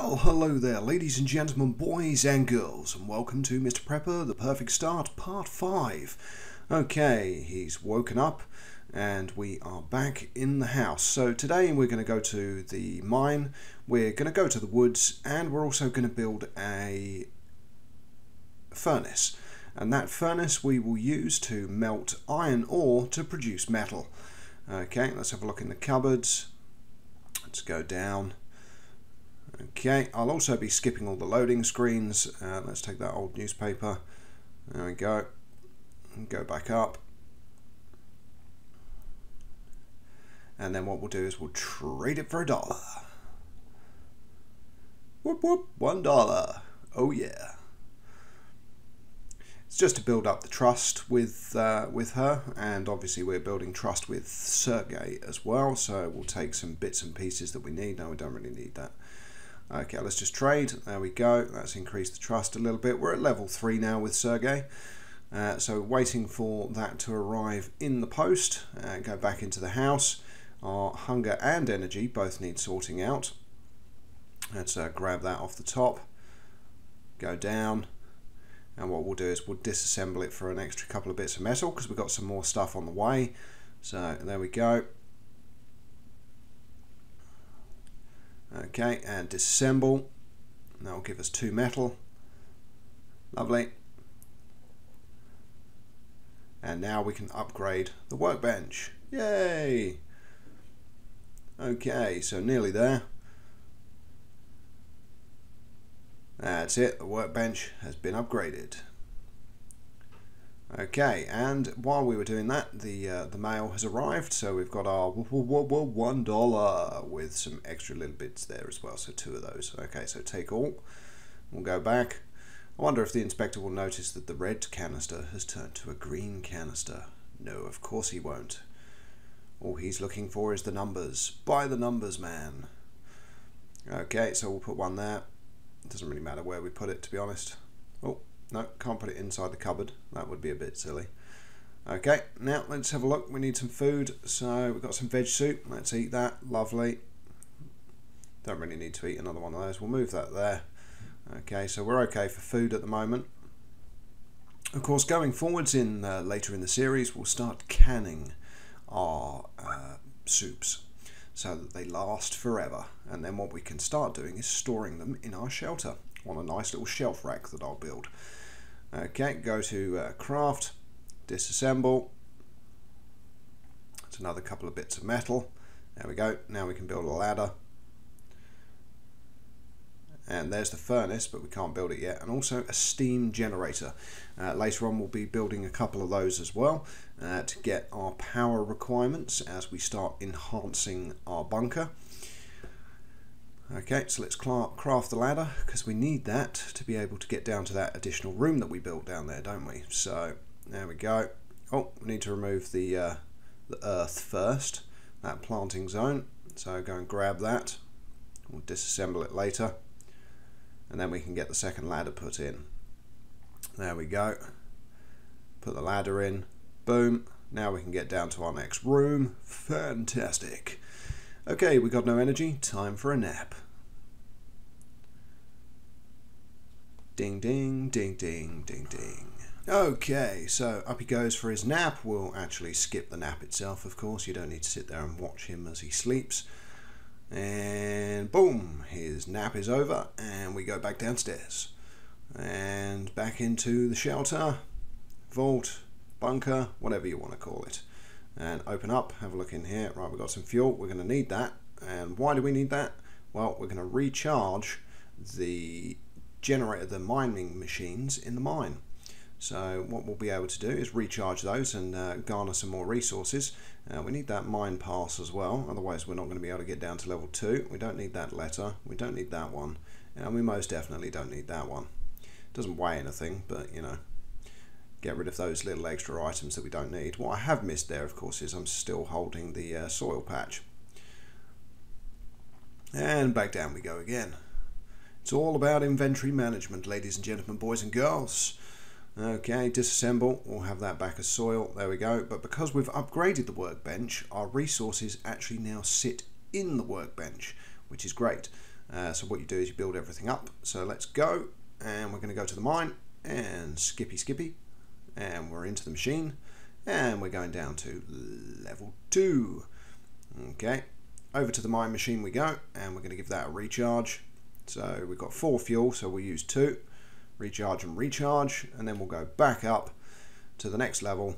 Well, hello there, ladies and gentlemen, boys and girls, and welcome to Mr. Prepper, The Perfect Start, Part 5. Okay, he's woken up, and we are back in the house. So today we're going to go to the mine, we're going to go to the woods, and we're also going to build a furnace. And that furnace we will use to melt iron ore to produce metal. Okay, let's have a look in the cupboards. Let's go down. Okay, I'll also be skipping all the loading screens. Let's take that old newspaper. There we go. And go back up. And then what we'll do is we'll trade it for $1. Whoop whoop, $1. Oh yeah. It's just to build up the trust with her, and obviously we're building trust with Sergey as well, so we'll take some bits and pieces that we need. No, we don't really need that. Okay, let's just trade. There we go. That's increased the trust a little bit. We're at level 3 now with Sergey. So waiting for that to arrive in the post. Go back into the house. Our hunger and energy both need sorting out. Let's grab that off the top. Go down. And what we'll do is we'll disassemble it for an extra couple of bits of metal because we've got some more stuff on the way. So there we go. Okay, and disassemble. That will give us 2 metal. Lovely. And now we can upgrade the workbench. Yay! Okay, so nearly there. That's it, the workbench has been upgraded. Okay, and while we were doing that, the mail has arrived, so we've got our $1 with some extra little bits there as well, so 2 of those. Okay, so take all. We'll go back. I wonder if the inspector will notice that the red canister has turned to a green canister. No, of course he won't. All he's looking for is the numbers. Buy the numbers, man. Okay, so we'll put 1 there. It doesn't really matter where we put it, to be honest. Oh, no, can't put it inside the cupboard. That would be a bit silly. Okay, now let's have a look. We need some food. So we've got some veg soup. Let's eat that. Lovely. Don't really need to eat another one of those. We'll move that there. Okay, so we're okay for food at the moment. Of course, going forwards in later in the series, we'll start canning our soups so that they last forever. And then what we can start doing is storing them in our shelter on a nice little shelf rack that I'll build. Okay, go to craft, disassemble. That's another couple of bits of metal. There we go. Now we can build a ladder. And there's the furnace, but we can't build it yet. And also a steam generator. Later on we'll be building a couple of those as well to get our power requirements as we start enhancing our bunker. Okay, so let's craft the ladder because we need that to be able to get down to that additional room that we built down there, don't we? So there we go. Oh, we need to remove the earth first, that planting zone. So go and grab that. We'll disassemble it later. And then we can get the second ladder put in. There we go. Put the ladder in. Boom. Now we can get down to our next room. Fantastic. Okay, we got no energy. Time for a nap. Ding, ding, ding, ding, ding, ding. Okay, so up he goes for his nap. We'll actually skip the nap itself, of course. You don't need to sit there and watch him as he sleeps. And boom, his nap is over and we go back downstairs and back into the shelter, vault, bunker, whatever you want to call it, and open up, have a look in here. Right, we've got some fuel, we're going to need that. And why do we need that? Well, we're going to recharge the generator, the mining machines in the mine. So what we'll be able to do is recharge those and garner some more resources. We need that mine pass as well, otherwise we're not going to be able to get down to level 2. We don't need that letter, we don't need that one, and we most definitely don't need that one. It doesn't weigh anything, but you know, get rid of those little extra items that we don't need. What I have missed there, of course, is I'm still holding the soil patch. And back down we go again. It's all about inventory management, ladies and gentlemen, boys and girls. Okay, disassemble, we'll have that back as soil, there we go. But because we've upgraded the workbench, our resources actually now sit in the workbench, which is great. So what you do is you build everything up. So let's go, and we're going to go to the mine, and skippy, and we're into the machine, and we're going down to level 2. Okay, over to the mine machine we go, and we're going to give that a recharge. So we've got 4 fuel, so we'll use 2, recharge and recharge, and then we'll go back up to the next level.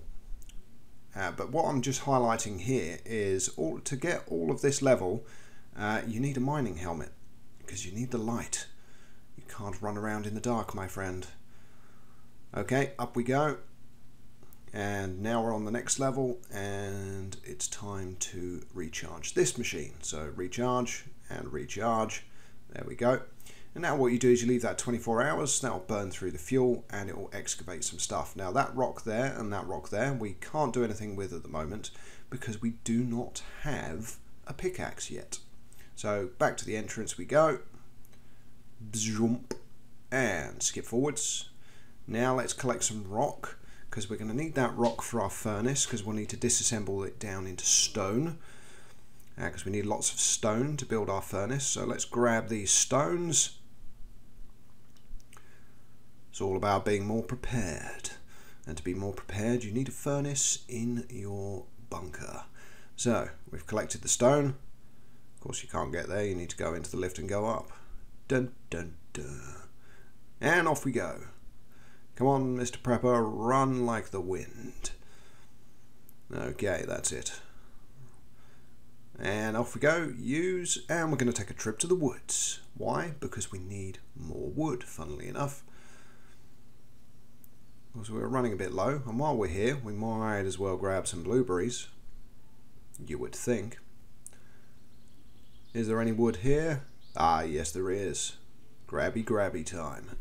But what I'm just highlighting here is to get all of this level, you need a mining helmet, because you need the light. You can't run around in the dark, my friend. Okay, up we go. And now we're on the next level, and it's time to recharge this machine. So recharge and recharge. There we go. And now what you do is you leave that 24 hours. That'll burn through the fuel, and it will excavate some stuff. Now that rock there and that rock there, we can't do anything with at the moment because we do not have a pickaxe yet. So back to the entrance we go. Jump and skip forwards. Now let's collect some rock, because we're going to need that rock for our furnace, because we'll need to disassemble it down into stone, because we need lots of stone to build our furnace. So let's grab these stones. It's all about being more prepared, and to be more prepared you need a furnace in your bunker. So we've collected the stone. Of course you can't get there, you need to go into the lift and go up. Dun dun dun. And off we go. Come on, Mr. Prepper, run like the wind. Okay, that's it. And off we go, and we're going to take a trip to the woods. Why? Because we need more wood, funnily enough. Because we're running a bit low, and while we're here, we might as well grab some blueberries. You would think. Is there any wood here? Ah, yes there is. Grabby time.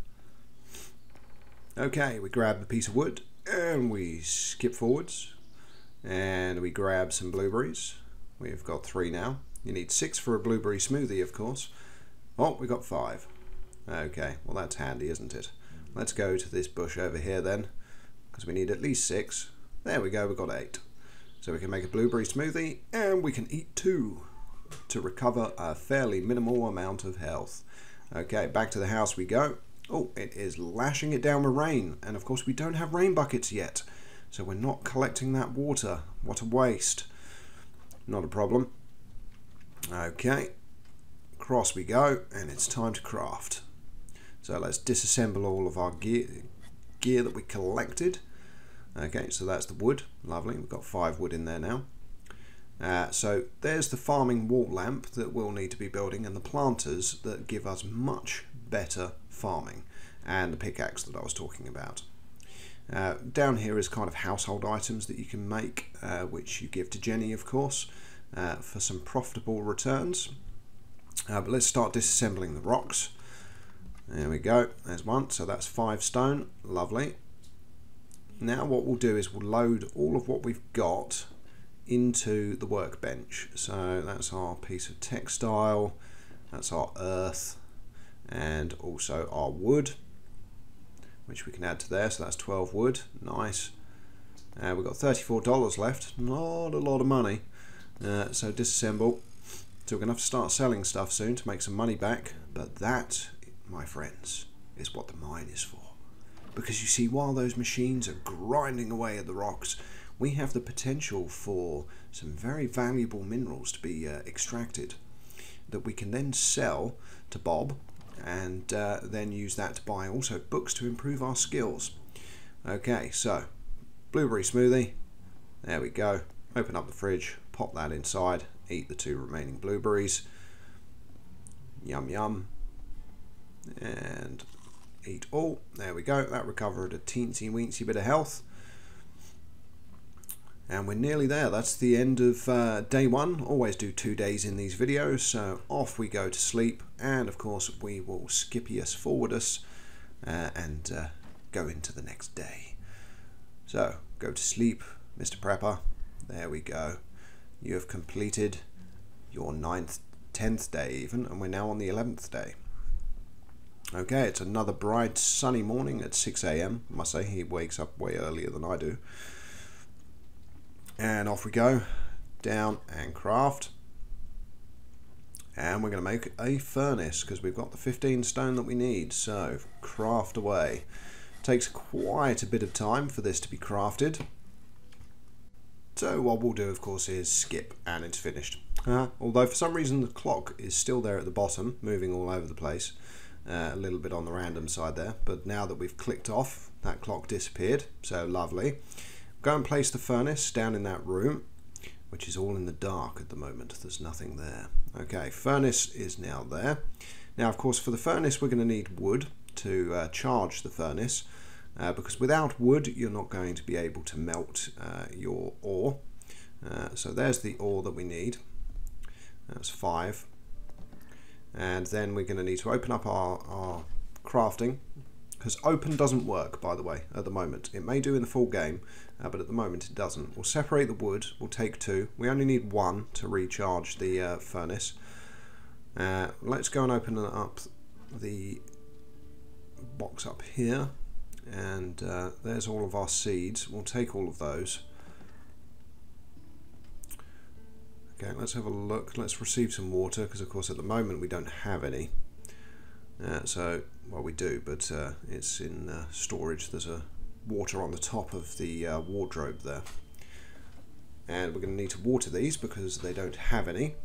Okay, we grab the piece of wood, and we skip forwards, and we grab some blueberries. We've got 3 now. You need 6 for a blueberry smoothie, of course. Oh, we got 5. Okay, well that's handy, isn't it? Let's go to this bush over here then, because we need at least 6. There we go, we've got 8. So we can make a blueberry smoothie, and we can eat 2 to recover a fairly minimal amount of health. Okay, back to the house we go. Oh, it is lashing it down with rain, and of course we don't have rain buckets yet, so we're not collecting that water. What a waste. Not a problem. Okay, across we go, and it's time to craft. So let's disassemble all of our gear that we collected. Okay, so that's the wood. Lovely, we've got 5 wood in there now. So there's the farming wall lamp that we'll need to be building, and the planters that give us much better farming, and the pickaxe that I was talking about. Down here is kind of household items that you can make, which you give to Jenny, of course, for some profitable returns. But let's start disassembling the rocks. There we go, there's 1, so that's 5 stone. Lovely. Now what we'll do is we'll load all of what we've got into the workbench. So that's our piece of textile, that's our earth, and also our wood, which we can add to there. So that's 12 wood. Nice. We've got $34 left. Not a lot of money. So disassemble. So we're going to have to start selling stuff soon to make some money back. But that, my friends, is what the mine is for. Because you see, while those machines are grinding away at the rocks, we have the potential for some very valuable minerals to be extracted that we can then sell to Bob, and then use that to buy also books to improve our skills. Okay, so blueberry smoothie. There we go. Open up the fridge, pop that inside, eat the 2 remaining blueberries. Yum yum. And eat all. There we go. That recovered a teensy weensy bit of health. And we're nearly there. That's the end of day 1. Always do 2 days in these videos. So off we go to sleep. And of course we will skippy us forward us and go into the next day. So go to sleep, Mr. Prepper. There we go. You have completed your 9th, 10th day even. And we're now on the 11th day. Okay, it's another bright sunny morning at 6 AM. I must say, he wakes up way earlier than I do. And off we go, down and craft. And we're going to make a furnace because we've got the 15 stone that we need. So craft away. Takes quite a bit of time for this to be crafted. So what we'll do, of course, is skip and it's finished. Although for some reason the clock is still there at the bottom, moving all over the place. A little bit on the random side there. But now that we've clicked off, that clock disappeared. So lovely. Go and place the furnace down in that room, which is all in the dark at the moment. There's nothing there. Okay, furnace is now there. Now, of course, for the furnace, we're going to need wood to charge the furnace. Because without wood you're not going to be able to melt your ore. So there's the ore that we need. That's 5. And then we're going to need to open up our crafting, because open doesn't work, by the way, at the moment. It may do in the full game, but at the moment it doesn't. We'll separate the wood, we'll take 2. We only need 1 to recharge the furnace. Let's go and open up the box up here. And there's all of our seeds. We'll take all of those. Okay, let's have a look. Let's receive some water, because of course at the moment we don't have any. Well, we do, but it's in storage. There's a water on the top of the wardrobe there. And we're going to need to water these because they don't have any,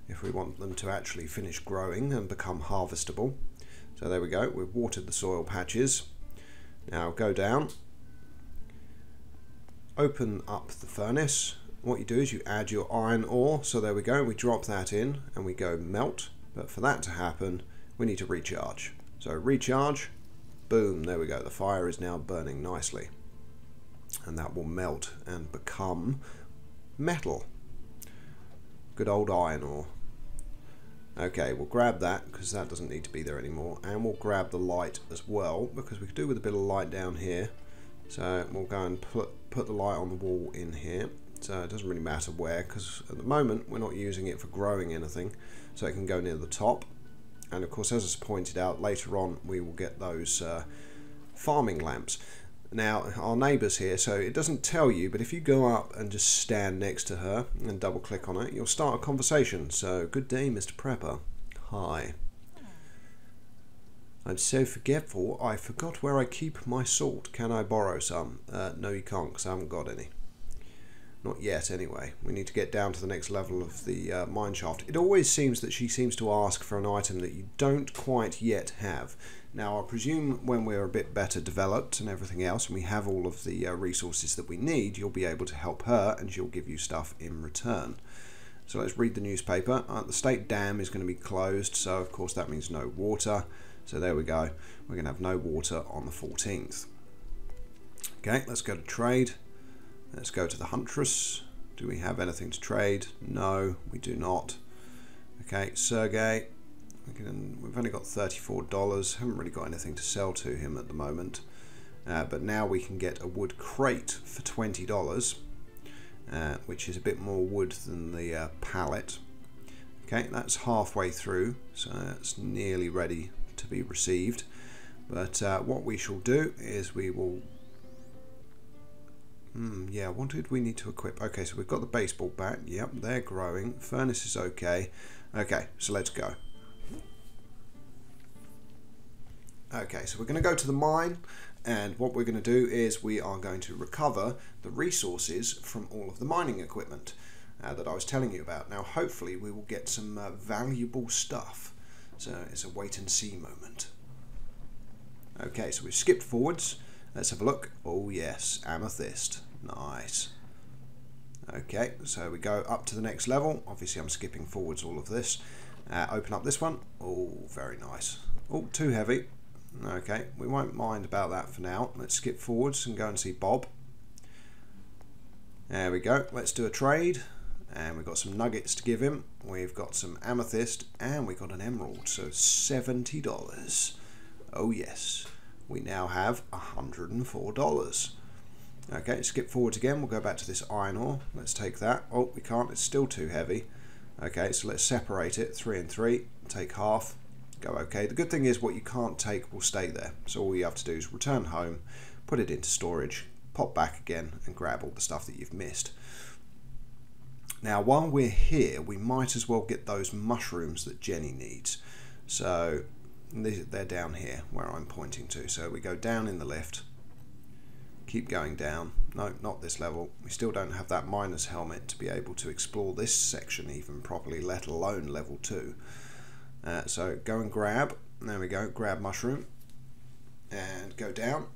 if we want them to actually finish growing and become harvestable. So there we go. We've watered the soil patches. Now go down, open up the furnace. What you do is you add your iron ore. So there we go, we drop that in and we go melt. But for that to happen, we need to recharge. So recharge, boom, there we go. The fire is now burning nicely. And that will melt and become metal. Good old iron ore. Okay, we'll grab that because that doesn't need to be there anymore, and we'll grab the light as well because we could do with a bit of light down here. So we'll go and put the light on the wall in here. So it doesn't really matter where, because at the moment we're not using it for growing anything, so it can go near the top. And of course, as I pointed out, later on we will get those farming lamps. Now, our neighbour's here, so it doesn't tell you, but if you go up and just stand next to her and double click on it, you'll start a conversation. So, good day, Mr. Prepper. Hi. I'm so forgetful, I forgot where I keep my salt. Can I borrow some? No, you can't, because I haven't got any. Not yet, anyway. We need to get down to the next level of the mine shaft. It always seems that she seems to ask for an item that you don't quite yet have. Now, I presume when we're a bit better developed and everything else, and we have all of the resources that we need, you'll be able to help her, and she'll give you stuff in return. So let's read the newspaper. The state dam is going to be closed, so of course that means no water. So there we go. We're going to have no water on the 14th. Okay, let's go to trade. Let's go to the Huntress. Do we have anything to trade? No, we do not. Okay, Sergey. We've only got $34. Haven't really got anything to sell to him at the moment. But now we can get a wood crate for $20, which is a bit more wood than the pallet. Okay, that's halfway through, so it's nearly ready to be received. But what we shall do is we will... yeah, what did we need to equip? Okay, so we've got the baseball bat. Yep, they're growing. Furnace is okay. Okay, so let's go. Okay, so we're going to go to the mine, and what we're going to do is we are going to recover the resources from all of the mining equipment that I was telling you about. Now, hopefully we will get some valuable stuff. So it's a wait and see moment. Okay, so we've skipped forwards. Let's have a look. Oh yes, amethyst. Nice. Okay, so we go up to the next level. Obviously I'm skipping forwards all of this. Open up this one. Oh, very nice. Oh, too heavy. Okay, we won't mind about that for now. Let's skip forwards and go and see Bob. There we go. Let's do a trade. And we've got some nuggets to give him. We've got some amethyst and we got an emerald. So $70. Oh yes. We now have $104. Okay, skip forwards again. We'll go back to this iron ore. Let's take that. Oh, we can't. It's still too heavy. Okay, so let's separate it. 3 and 3. Take half. Go okay. The good thing is what you can't take will stay there. So all you have to do is return home, put it into storage, pop back again and grab all the stuff that you've missed. Now, while we're here, we might as well get those mushrooms that Jenny needs. So they're down here where I'm pointing to. So we go down in the lift, keep going down. No, not this level. We still don't have that miner's helmet to be able to explore this section even properly, let alone level 2. So go and grab. There we go. Grab mushroom and go down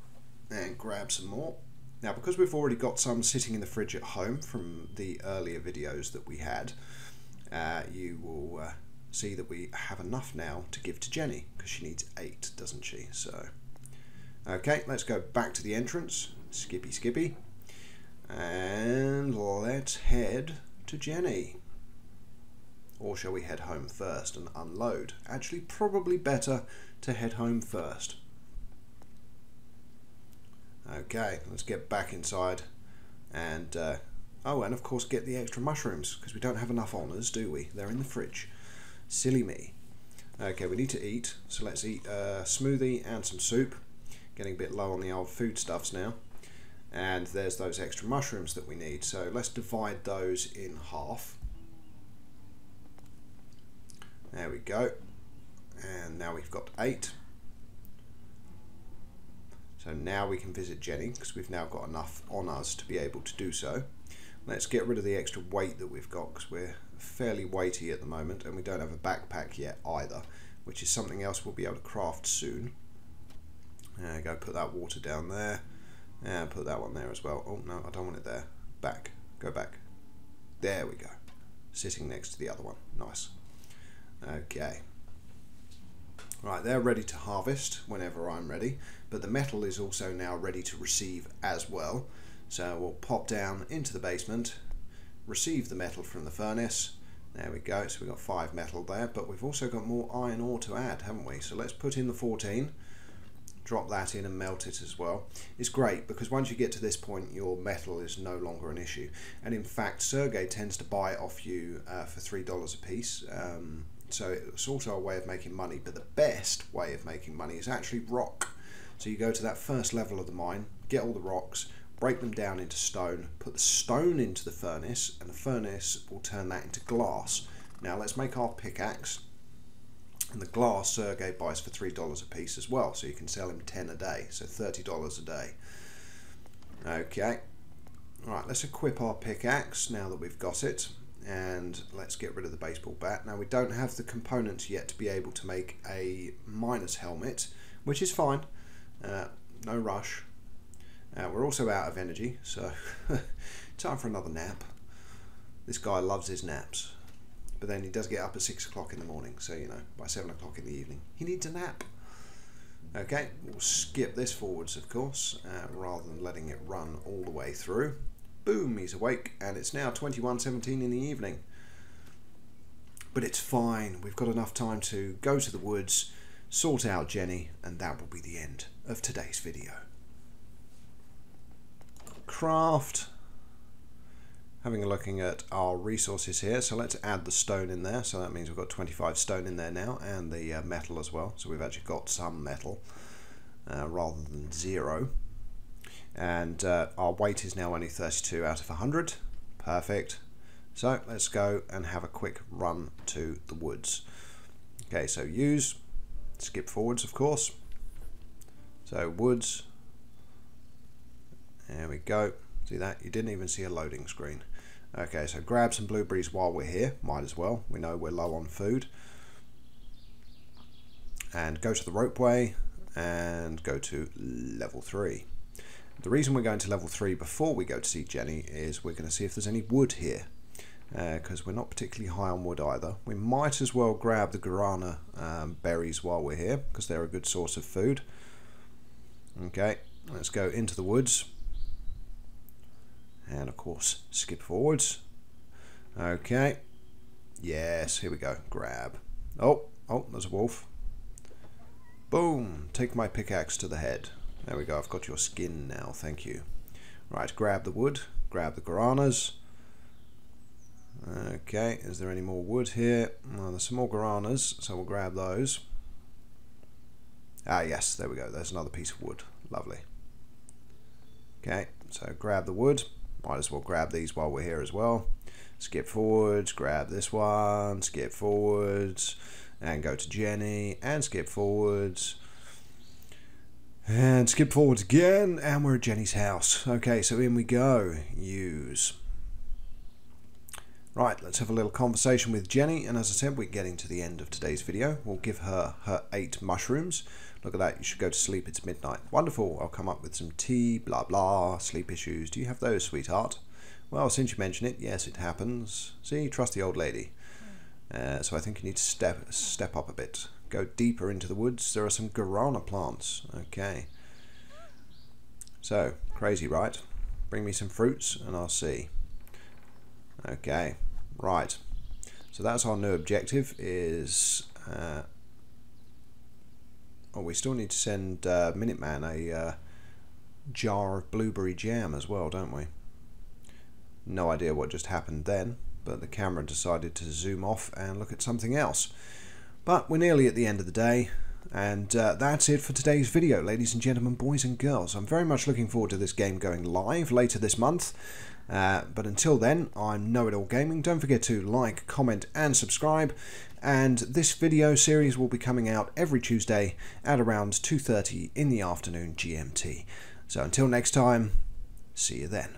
and grab some more. Now, because we've already got some sitting in the fridge at home from the earlier videos that we had, you will see that we have enough now to give to Jenny, because she needs 8, doesn't she? So, okay, let's go back to the entrance. Skippy. And let's head to Jenny. Or shall we head home first and unload? Actually, probably better to head home first. Okay, let's get back inside and oh, and of course get the extra mushrooms, because we don't have enough on us, do we? They're in the fridge. Silly me. Okay, we need to eat, so let's eat a smoothie and some soup. Getting a bit low on the old foodstuffs now. And there's those extra mushrooms that we need, so let's divide those in half. There we go. And now we've got 8. So now we can visit Jenny, because we've now got enough on us to be able to do so. Let's get rid of the extra weight that we've got, because we're fairly weighty at the moment, and we don't have a backpack yet either, which is something else we'll be able to craft soon. Go put that water down there, and put that one there as well. Oh no, I don't want it there. Back, go back. There we go. Sitting next to the other one. Nice. Okay. Right, they're ready to harvest whenever I'm ready, but the metal is also now ready to receive as well. So we'll pop down into the basement, receive the metal from the furnace. There we go, so we've got 5 metal there, but we've also got more iron ore to add, haven't we? So let's put in the 14, drop that in and melt it as well. It's great, because once you get to this point, your metal is no longer an issue. And in fact, Sergey tends to buy it off you for $3 a piece. So it's also a way of making money, but the best way of making money is actually rock. So you go to that first level of the mine, get all the rocks, break them down into stone, put the stone into the furnace, and the furnace will turn that into glass. Now let's make our pickaxe, and the glass Sergey buys for $3 a piece as well, so you can sell him 10 a day, so $30 a day. Okay, right, let's equip our pickaxe now that we've got it. And let's get rid of the baseball bat. Now we don't have the components yet to be able to make a miner's helmet, which is fine, no rush. We're also out of energy, so time for another nap. This guy loves his naps, but then he does get up at 6 o'clock in the morning, so you know, by 7 o'clock in the evening he needs a nap. Okay, we'll skip this forwards of course, rather than letting it run all the way through. Boom, he's awake, and it's now 21:17 in the evening. But it's fine, we've got enough time to go to the woods, sort out Jenny, and that will be the end of today's video. Craft. Having a looking at our resources here, so let's add the stone in there, so that means we've got 25 stone in there now, and the metal as well, so we've actually got some metal, rather than 0. And our weight is now only 32 out of 100. Perfect. So let's go and have a quick run to the woods. Okay, so use, skip forwards of course. So woods, there we go. See that? You didn't even see a loading screen. Okay, so grab some blueberries while we're here, might as well. We know we're low on food. And go to the ropeway and go to level 3. The reason we're going to level 3 before we go to see Jenny is we're going to see if there's any wood here, because we're not particularly high on wood either. We might as well grab the guarana berries while we're here, because they're a good source of food. Okay, let's go into the woods, and of course skip forwards. Okay, yes, here we go, grab. Oh, there's a wolf. Boom, take my pickaxe to the head. There we go, I've got your skin now, thank you. Right, grab the wood, grab the guaranas. Okay, is there any more wood here? Well, there's some more guaranas, so we'll grab those. Ah, yes, there we go, there's another piece of wood. Lovely. Okay, so grab the wood. Might as well grab these while we're here as well. skip forwards, grab this one, skip forwards, and go to Jenny, and skip forwards, and skip forwards again, and we're at Jenny's house. Okay, so in we go. Use. Right, let's have a little conversation with Jenny, and as I said, we're getting to the end of today's video. We'll give her her 8 mushrooms. Look at that, you should go to sleep, it's midnight. Wonderful, I'll come up with some tea, blah blah, sleep issues. Do you have those, sweetheart? Well, since you mention it, yes, it happens. See, trust the old lady. So I think you need to step up a bit. Go deeper into the woods. There are some guarana plants. Okay. So, crazy, right? Bring me some fruits and I'll see. Okay, right. So that's our new objective is... oh, we still need to send Minuteman a jar of blueberry jam as well, don't we? No idea what just happened then, but the camera decided to zoom off and look at something else. But we're nearly at the end of the day, and that's it for today's video, ladies and gentlemen, boys and girls. I'm very much looking forward to this game going live later this month. But until then, I'm Know-It-All Gaming. Don't forget to like, comment and subscribe. And this video series will be coming out every Tuesday at around 2:30 in the afternoon GMT. So until next time, see you then.